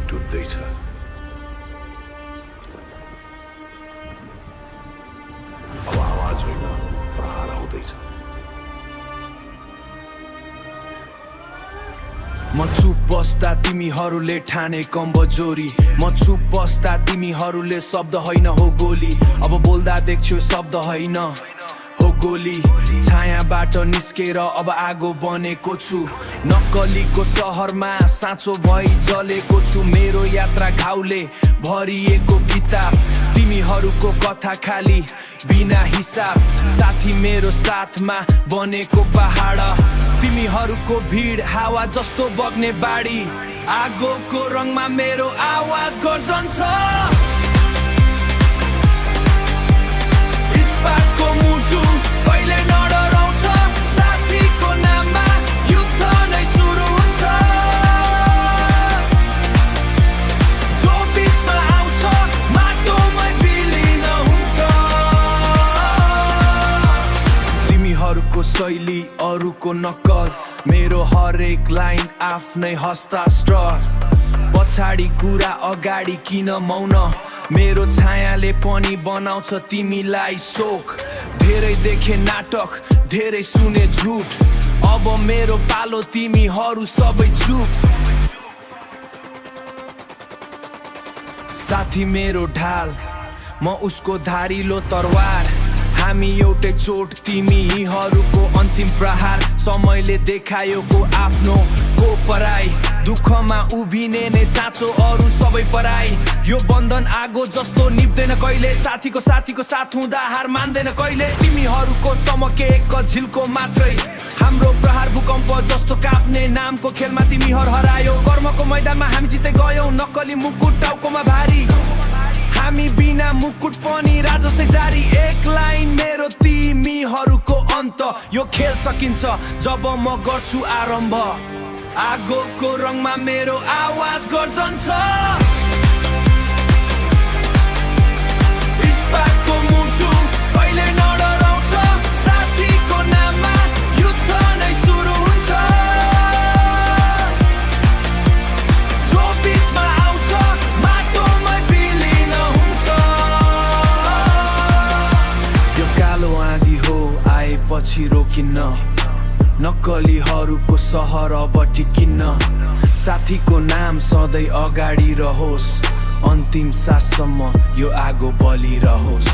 टुट्दैछ। अब आवाज होइन, प्रहार आउँदैछ। म चुप बस्दा तिमीहरूले ठाने कमजोरी, म चुप बस्दा तिमीहरूले शब्द होइन हो गोली। अब बोल्दा देख्छु शब्द होइन हो गोली। छायाबाट निस्केर अब आगो बनेको छु। नक्कलीको सहरमा साँचो भई जलेको छु। मेरो यात्रा घाउले भरिएको किताब, तिमीहरूको कथा खाली बिना हिसाब। साथी मेरो साथमा बनेको पहाड, तिमीहरूको भिड हावा जस्तो बग्ने बाढी। आगोको रङमा मेरो आवाज गर्जन्छ। इस्पातको मुटु कहिले नडराउँछ, साथीको नाममा युद्ध नै सुरु हुन्छ। जो बिचमा आउँछ माटोमै विलीन हुन्छ। तिमीहरूको शैली अरूको नक्कल, मेरो हरेक लाइन आफ्नै हस्ताक्षर। पछाडि कुरा अगाडि किन मौन, मेरो छायाले पनि बनाउँछ तिमीलाई शोक। धेरै देखे नाटक, धेरै सुने झुट, अब मेरो पालो तिमीहरू सबै चुप। साथी मेरो ढाल, म उसको धारिलो तरवार। हामी एउटै चोट, तिमीहरूको अन्तिम प्रहार। समयले देखायो को आफ्नो को पराई, दुःखमा उभिने नै साँचो, अरू सबै पराई। यो बन्धन आगो जस्तो निप्दैन कहिले, साथीको साथ हुँदा हार मान्दैन कहिले। तिमीहरूको चमके एक झिल्को मात्रै, हाम्रो प्रहार भूकम्प जस्तो काप्ने। नामको खेलमा तिमीहरू हरायो, कर्मको मैदानमा हामी जिते गयौँ। नक्कली मुकुट टाउकोमा भारी, हामी बिना मुकुट पनि राजस्तै जारी। एक लाइन मेरो तिमीहरूको अन्त, यो खेल सकिन्छ जब म गर्छु आरम्भ। आगोको रङमा मेरो आवाज गर्जन्छ। इस्पातको मुटु कहिले नडराउँछ, साथीको नाममा युद्ध नै सुरु हुन्छ। जो बिचमा आउँछ माटोमै विलीन हुन्छ। यो कालो आँधी हो आएपछि रोकिन्न, नक्कलीहरूको सहर अब टिकिन्न। साथीको नाम सधैँ अगाडि रहोस्, अन्तिम साससम्म यो आगो बलिरहोस्।